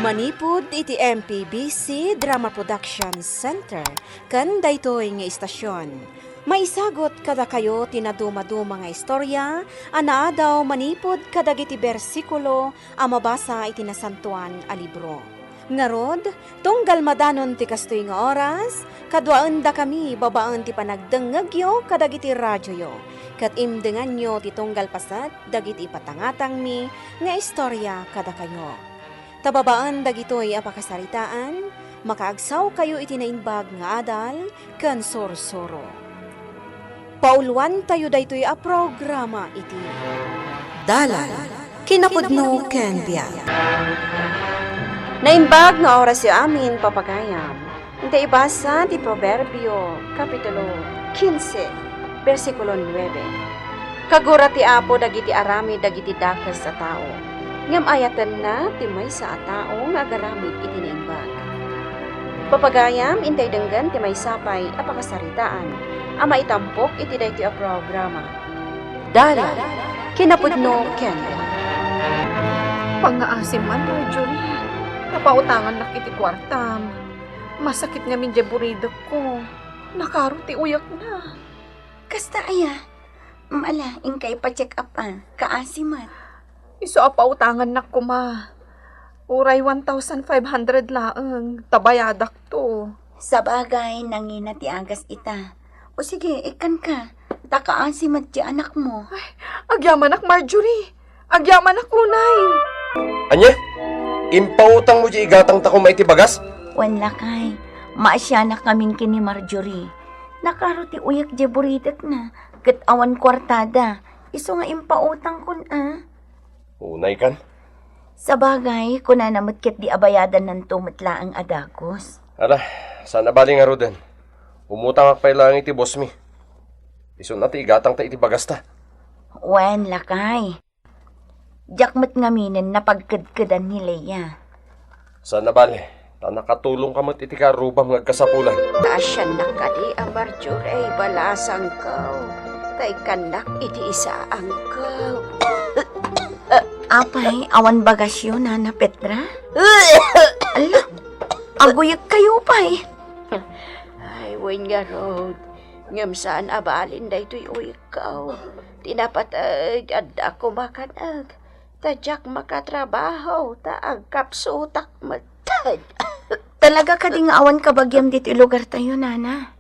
Manipud iti MPBC Drama Production Center kan daytoy nga istasyon. Maisagot kada kayo tinaduma-duma nga istorya, anaadaw manipod kadagiti bersikulo a mabasa iti nasantuan a libro. Ngarod, tunggal madanon ti kastoy nga oras, kadwaan da kami babaan ti panagdengegyo kadagiti radyoyo. Kat imdengan nyo ti tunggal pasat dagiti patangatang mi nga istorya kada kayo. Tababaan dagitoy apakasaritaan, makaagsaw kayo iti nainbag nga adal ken sorsoro. Pauluan tayo daytoy a programa iti Dalan kinapudno ken biag. Nainbag nga oras yu amin papagayam. Iti ibasa ti Proverbio kapitulo 15 versikulo 9. Kagura ti Apo dagiti arami dagiti dakas sa tao. Ngam ayatan na ti maysa a tao nga agaramid iti naimbag. Papagayam intay denggan ti maysapay a pakasaritaan a maitampok iti daytoy a programa. Dalan kinapudno ken Pangaasim man, Marjorie. Napautangan na kiti kwartam. Masakit nga min jaburidok ko. Nakaro ti uyak na. Kasta aya, mala, ingkay pa-check up kaasimat. Iso apautangan na ko ma. Uray 1,500 laang. Tabayadak to. Sa bagay, nangina ti agas ita. O sige, ikan ka. Takaasimat ti anak mo. Agyaman ak, Marjorie. Agyaman ak, unay. Anya? Impautang mo di igatang tako maiti bagas? Wan lakay, maasya na kaming kini Marjorie. Nakaro ti uyak jaburidak na. Kat awan kwartada. Iso nga impautang kun Unay kan? Sa bagay, kuna namut ket di abayadan ng tumatla ang adagos. Ala, sana bali nga rodan. Umutang ak pala iti boss mi. Iso na ti igatang ta iti bagas ta. Wan lakay. Jakmat ngaminin na pagkadkadan ni Leia. Sana bali, ta nakatulong kamot iti karubam nga kasapulan. Asyan na kadi ang Marjorie balasang kaw. Kay kanak iti isa ang kaw. Apay, awan bagasyo na Petra? Ala, aguyak kayo pay. Ay, wen nga road. Ngam saan abalin da ito'y ikaw. Tinapatag at ako makanag. Tadyak makatrabaho, taag kapsutak matad. Talaga ka di nga awan kabagyam dito lugar tayo, nana.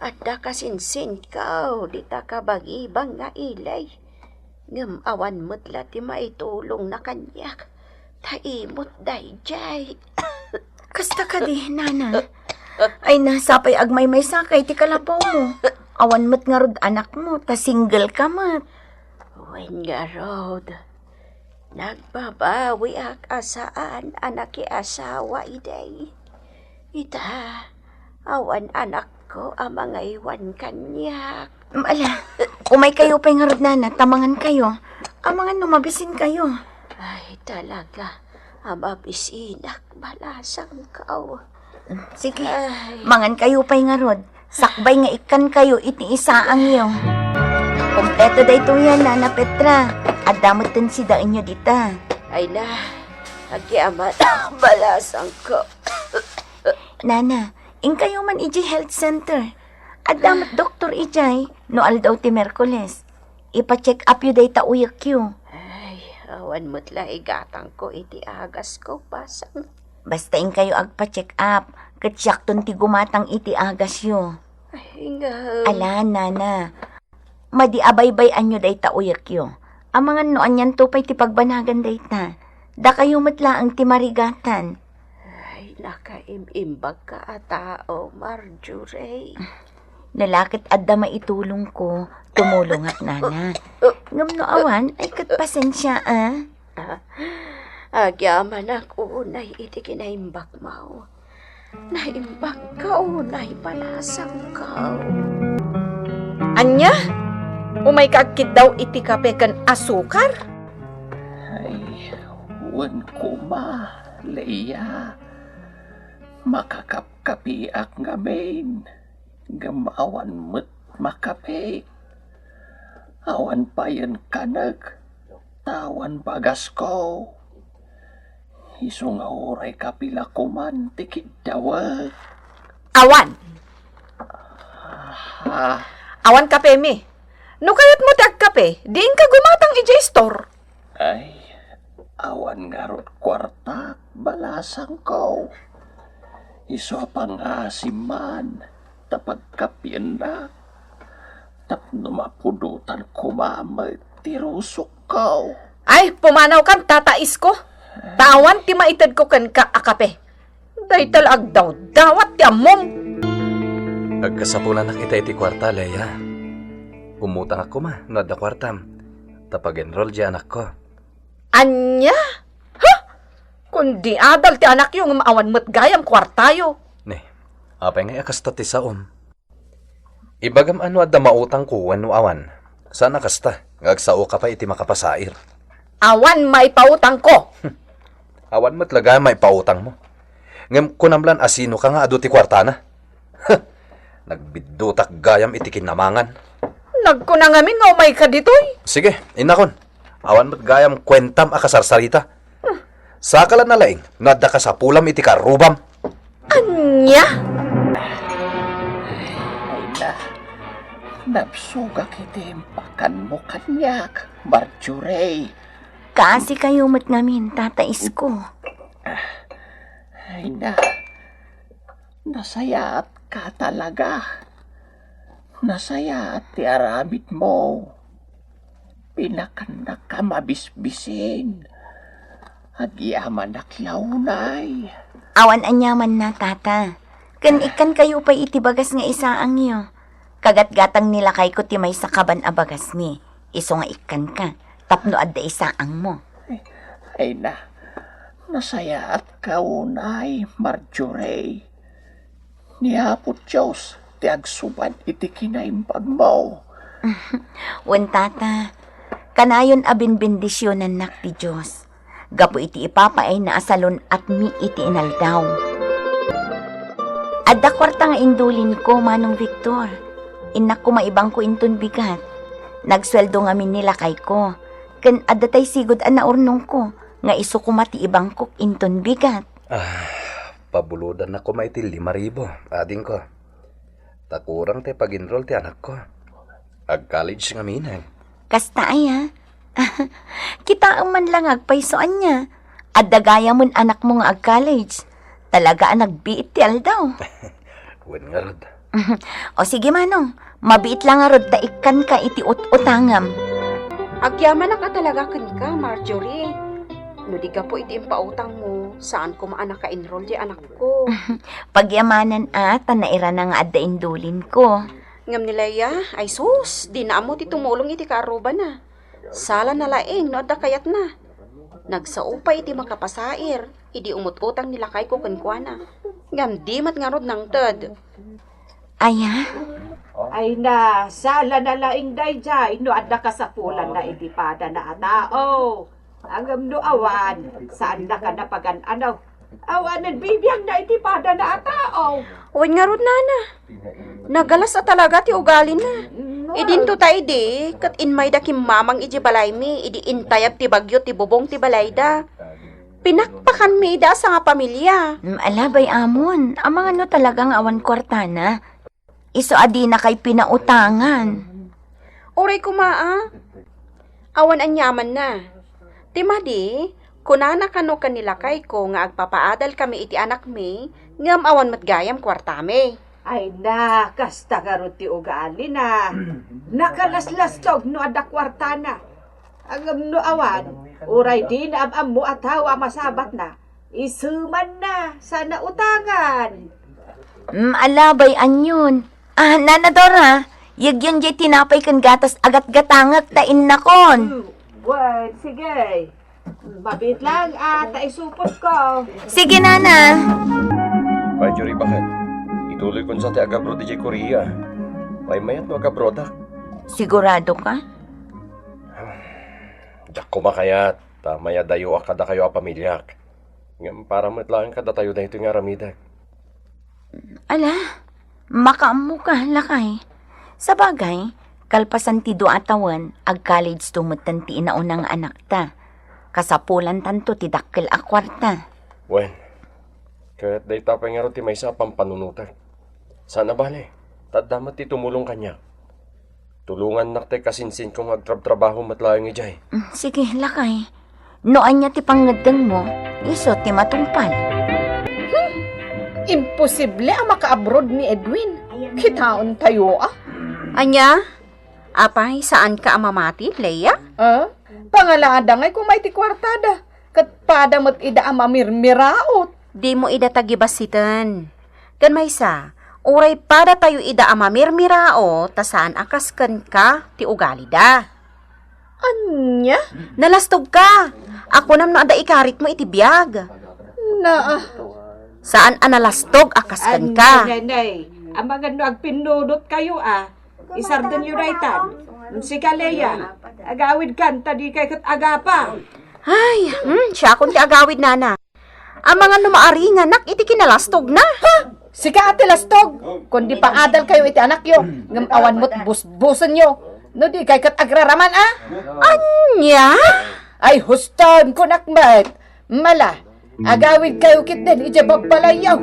At da kasinsin kaw, di ta kabagibang nga ilay. Ngam awan mutla ti maitulong na kanyak. Taimot dayjay. Kasta ka di, nana. Ay nasapay agmay may sakay ti kalabaw mo. Awan mo't nga rod anak mo, ta single ka mat. Wen nga road. Nagbabawi ak asaan anak asawa iday. Ita, awan anak ko ang mga iwan kanyak. Ala, umay kayo pa'y nga rod, nana, tamangan kayo. Amangan numabisin kayo. Ay talaga, amabisinak balasang kaw. Sige, Ay. mangan kayo pa'y nga rod. Sakbay nga ikan kayo, iti isa ang iyo. Kompleto da ito yan, Nana Petra. At damot din si daan nyo dita. Ay na, agyaman balasang ko. Nana, ing kayo man iji health center. At damot doktor ijay, no aldaw ti Merkules. Ipa-check up yu day tauyak yu. Ay, awan mutla igatang ko iti agas ko pasang. Basta ing kayo agpa-check up. Katsyak ti gumatang iti agas yu. Ay nga. Ala, Nana. Madi abay-bayan nyo day tauyak yu. Ang mga noan yan tupay ti pagbanagan day ta. Da kayo matla ang ti marigatan. Ay, nakaimimbag ka a tao, Marjorie. Nalakit adda maitulong ko, tumulong at nana. Ngam no awan, ay kat pasensya Agyaman ako unay iti kinaimbag mo. Naimbag ka unay balasang ka. Anya? Umay kagkid daw iti kape kan asukar? Ay, wan ko ma, Leia. Makakapkapiak nga main. Gamawan mo't makape. Awan pa yan kanag. Tawan bagas ko. Iso nga oray kapila ko man, tikid dawag. Awan! Ah, Awan kape mi. No kayat mo tag kape, diin ka gumatang ijay store. ay, awan nga rot kwarta, balasang ko. Iso pang asiman, tapagkapyan na. Tapno mapudutan ko mamay, tirusok ko. Ay, pumanaw kan tatais ko. Tawan ti maitad ko kan ka akape. Daytal agdaw, dawat ti amom. Agkasapulan na kita iti kwarta, Leia. Umutang ako ma, nada kwartam. Tapag-enroll di anak ko. Anya? Ha? Kundi adal ti anak yung maawan mo't gayam kwartayo. Ne, apay nga akasta ti saom. Ibagam ano adda mautang ko wano awan. Sana kasta, ngagsao ka pa iti makapasair. Awan maipautang ko. Awan mo't laga may pautang mo. Ngam kunamlan asino ka nga ado ti kwarta na. Nagbidutak gayam iti kinamangan. Nagkunangamin nga umay ka ditoy. Sige, inakon. Awan mo't gayam kwentam akasarsarita. Sakalan na laing, nadda ka sa pulam iti karubam. Anya? Ay na, napsuga kitimpakan mo kanyak, Marjorie. Kasi kayo mat ngamin, tatais ko. Ay na, nasaya at ka talaga. Nasaya at tiaramit mo. Pinakanak ka mabisbisin. Agyaman na klaunay. Awan anyaman na, tata. Kan ikan kayo pa itibagas nga isaang iyo. Kagat-gatang nila kay ko timay sa kaban abagas mi. Iso nga ikan ka. Tapno adda isaang mo. Ay na, nasaya at kaunay, Marjorie. Niapot Diyos, ti agsuban iti kinaimbag mo. Wen tata, kanayon abin bendisyonan nak ti Diyos. Gapo iti ipapaay na asalon at mi iti inaldaw. Adda kwarta nga indulin ko, Manong Victor. Inak ko maibang ko inton bigat. Nagsweldo nga min nila kay ko. Ken adda tay sigod an naurnong ko. Nga iso ko mati ibang ko inton bigat. Pabuludan na ko maiti 5,000, ading ko. Takurang te pag-enroll ti anak ko. Ag-college nga minang. Kasta ay ha. Kita ang man lang agpaisoan niya. Adda gaya mon anak mo nga ag-college. Talaga ang nagbiit ti aldaw. Wen nga rod. O sige Manong, mabiit lang nga rod ta ikan ka iti ut-utangam. Agyaman na ka talaga kan ka, Marjorie. No di ka po iti impautang mo, saan ko maanak ka-enroll di anak ko. Pagyamanan at naira na nga adda indulin ko. Ngam ni Leia, ay sus, di na mo ti tumulong iti kaaruba na. Sala na laing, no adda kayat na. Nagsaupay iti makapasair, idi umut-utang nila kay ko kankwana. Ngam di mat nga rod ng ted. Aya, Ay na, sala na laing dayjay, no adda ka sa pulan na itipada na atao. Angam no awan, saan na ka napagan anaw? Awanan bibiyang na itipada na atao. Uy nga rod nana. Nagalas at talaga ti ugali na. Idinto tayo di, kat inmay da kim mamang iji balay mi, idi intayab ti bagyo ti bubong ti balay da. Pinakpakan mi ida sa nga pamilya. alabay amon, ang mga no talagang awan kwartana. Iso adi na kay pinautangan. Uray kumaa. Awan anyaman na. Timadi, kunana kano kanila kay ko nga agpapaadal kami iti anak mi, ngam awan matgayam kwartami. Ay na, kasta garot ti ugali na. Nakalaslastog no adda kwartana. Angam no awan, uray di na am mo at hawa masabat na. Isuman na, sana utangan. Alabay anyon. Nana Dora, yagyon jay tinapay kan gatas agat-gatangag tain nakon. Well, sige. Mabit lang at isupot ko. Sige, Nana. Marjorie, bakit? Ituloy ko sa ti agabro di Korea. May mayat no agabroda. Sigurado ka? Diyak ko makayat. Maya dayo akada kayo a pamilyak. Ngam para matlaan kada tayo dahito nga ramidag. Ala, makaamu ka, lakay. Sa bagay, kalpasan ti do atawan, ag-college tumutan ti inaunang anak ta. Kasapulan tanto ti dakkel a kwarta. Wen, kahit day tapay nga ro ti may isa pang panunutan. Sana bale, tadamat ti tumulong kanya. Tulungan nakte kasinsin kong agtrab-trabaho matlayang ijay. Sige, lakay. Noan niya ti pangadang mo, iso ti matungpal. Imposible ang maka-abroad ni Edwin. Kitaon tayo Anya? Apay, saan ka amamati, Leia? Pangalada ngay kung may ti kwartada. Kat pada mat ida ang mamirmiraot. Di mo ida tagibasitan. Kan may sa, uray pada tayo ida amamirmirao, tasaan akaskan ka, ti ugali da. Anya? Nalastog ka. Ako nam na ada ikarit mo iti biyag. Saan analastog akaskan ka? Nenay, ang mga no agpinudot kayo Isardan yung raitan. Si Kaleya, agawid kanta di kay kat agapa. Ay, siya akong ti agawid nana. Ang mga numaari nga nak iti kinalastog na. Sika ate lastog. Kundi pang adal kayo iti anak yo. Ngam awan mo't busbusan yo. No di kay kat agraraman Anya? Ay huston ko nakmat. Mala, agawid kayo kit din ijabab palayaw.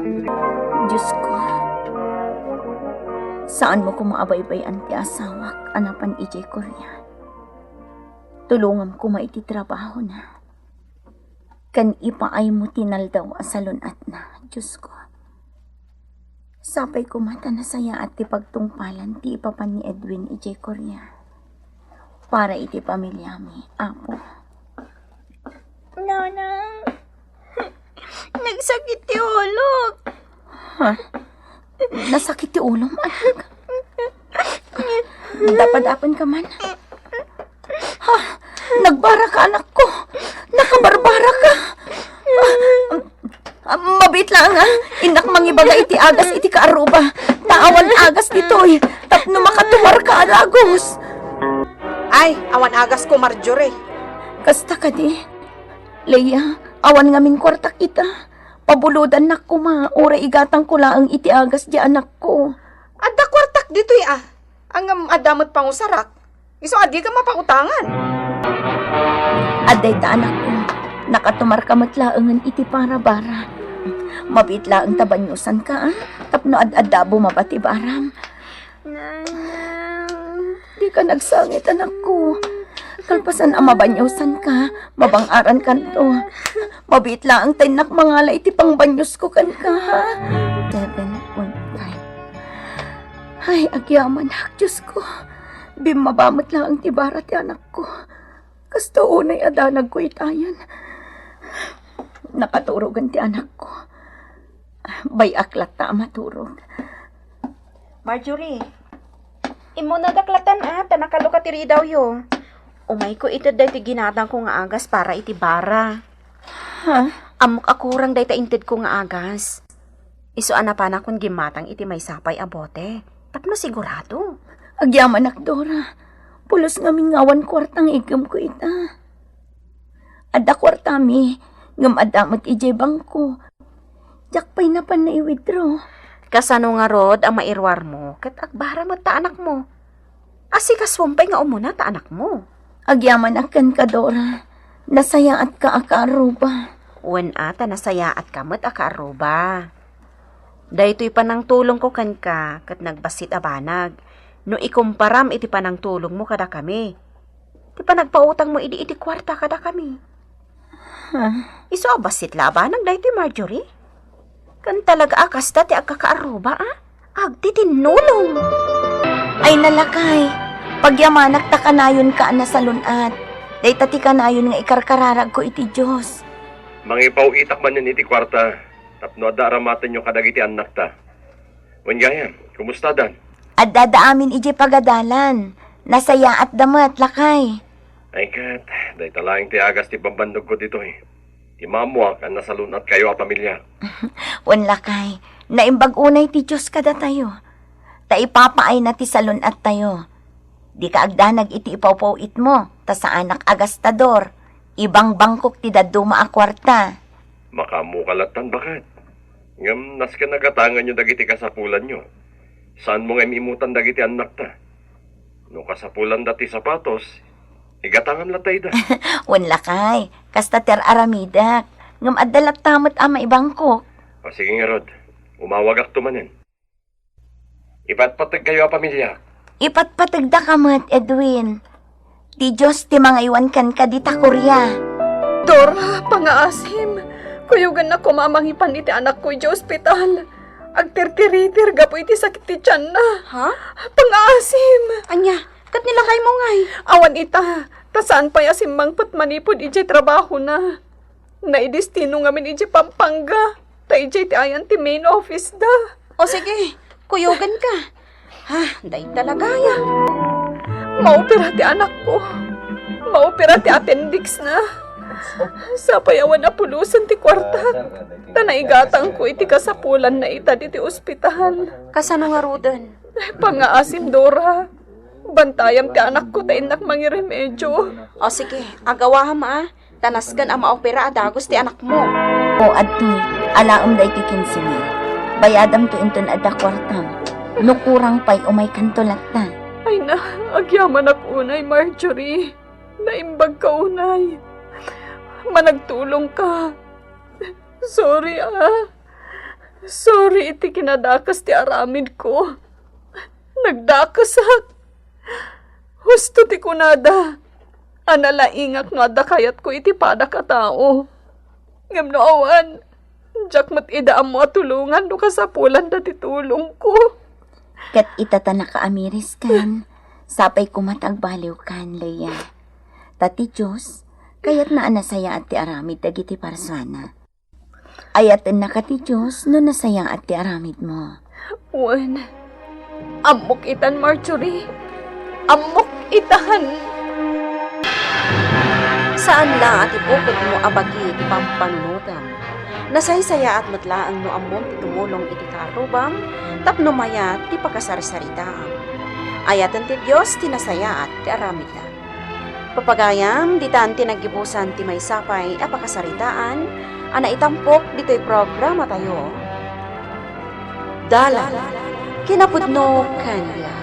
Diyos ko, saan mo ko maabaybayan ti asawak, anapan ijay Korea? Tulungan ko maiti trabaho na. Kan ipaay mo tinaldaw asalon at na, Diyos ko. Sapay ko mata na saya at ti pagtungpalan ti ipapan ni Edwin ijay Korea. Para iti pamilya mi, apo. Nanang, nagsakit ti ulo. Ha? Nasakit ti ulo mo, anak. Dapat-dapan ka man. Ha? Nagbara ka, anak ko. Nakabarbara ka. Mabit lang, Inak mangibaga iti agas iti kaaruba. Taawan agas ditoy. Tapno makatumar ka, alagos. Ay, awan agas ko Marjorie. Kasta ka di. Leia, awan ngamin kwarta kita. Pabuludan na ko ura igatang ko laang iti agas di anak ko. Adda kwartak dito'y Ang adamot pangusarak. Iso adi ka mapautangan. Aday ta anak ko. Nakatumar ka matlaangan iti para-bara. Mabit laang tabanyusan ka, Tapno ad-adabo mabati baram. Di ka nagsangit anak ko. Kalpasan ang mabanyusan ka, mabangaran kan to. Mabit lang ang tinak mangala iti pangbanyos ko kan ka, 7.5. Ay, agyaman Diyos ko. Bimabamot lang ang tibara ti anak ko. Kasto unay adanag ko itayan. Nakaturogan ti anak ko. Bay aklat ta maturog. Marjorie, imo nadaklatan tanakalo ka tiri daw yo. Umay ko ito dahi ti ginatang ko nga agas para iti bara. Ha? Amok akurang dahi ta inted ko nga agas. Iso anapan akong gimatang iti may sapay abote. Tapno sigurado. Agyaman Dora. Pulos nga mingawan kwartang igam ko ita. Ada kwartami, ngam adamot ijay bangko. Jakpay na pan na i-withdraw. Kasano nga rod ang mairwar mo, kat agbara mo ta anak mo. Asikas sumpay nga umuna ta anak mo. Agyaman akan ka, Dora. Nasaya at ka akaaruba. Wen ata nasaya at kamot akaaruba. Daytoy panang tulong ko kan ka, kat nagbasit abanag. No ikumparam iti panang tulong mo kada kami. Ti panagpautang mo iti kwarta kada kami. Iso basit labanag daytoy Marjorie. Kan talaga akas ti agkakaaruba Agti tinulong. Ay nalakay. Pagyamanak ta kanayon ka na salunat. Day tati kanayon nga ikarkararag ko iti Diyos. Mangipaw itak man yan iti kwarta. Tapno ada aramatan yung kadagiti anak ta. Wanggayan, kumusta dan? At dadaamin iji pagadalan. Nasaya at damat, lakay. Ay kat, dahi talaing ti agas ti pambandog ko dito Ti mamuak ang nasalunat kayo a pamilya. Wan lakay. Naimbag unay ti Diyos kada tayo. Ta ipapaay na ti salunat tayo. Di ka agdanag iti ipawpawit mo. Ta sa anak agastador. Ibang bangkok ti daduma a kwarta. Makamukalatan bakat. Ngam nas ka nagatangan nyo dagiti kasapulan nyo. Saan mo nga imimutan dagiti anak ta? No kasapulan dati sapatos, igatangan latay da. Wan lakay. Kasta ter aramidak. ngam adalat tamot ama ibang ko. O sige nga, Rod. Umawagak tumanin. Ipatpatag kayo ang pamilya. Ipatpatagda ka mo't, Edwin. Di Diyos ti mga iwan kan ka di ta Korea. Dora, pangaasim. Kuyugan na kumamangipan iti anak ko iti ospital. Agtirtiritir, gapo iti sakit ti tiyan na. Ha? Pangaasim. Anya, kat nilakay mo ngay. Awan ita, tasaan pa yasimbang put manipod iti trabaho na. Naidestino ngamin iti Pampanga. Ta iti ayan ti main office da. O sige, kuyugan ka. Ha, day talaga ya. Maopera ti anak ko. Maopera ti appendix na. Sa payawan na pulusan ti kwarta. Tanaigatang ko iti kasapulan na ita di ti ospital. Kasano nga Roden? Ay, pangaasim, Dora. Bantayam ti anak ko tainak mangiremedyo. O sige, agawaham Tanasgan ang maopera adagos ti anak mo. O adtoy, alaom da iti 15,000. Bayadam to inton adda kwartam. Nukurang pa'y umay kantolat na. Ay na, agyaman ako unay, Marjorie. Naimbag ka unay. Managtulong ka. Sorry Sorry iti kinadakas ti aramid ko. Nagdakasak. Husto ti kunada. Analaingak nga da kayat ko iti pada ka tao. Ngam no awan. Diyak mat idaam mo at tulungan no kasapulan da ti tulong ko. Kat itata nakaamiris kan, sapay kumatagbaliw kan, Leia. Tati Diyos, kayat na anasaya at ti aramid dagiti parsana. Ayatan na ka ti Diyos no nasaya at ti aramid mo. Wen, amok itan, Marjorie. Amok itan. Saan la at ibukod mo abagi ti pampanunutam? Nasaysaya at matlaang no amom ti tumulong iti karubam, tapno mayat ti pagkasarsaritaam. Ayatan ti Diyos tinasaya at ti aramida. Papagayam, ditan tinagibusan ti may sapay a pakasaritaan, ana itampok dito'y programa tayo. Dala, kinapudno kanya.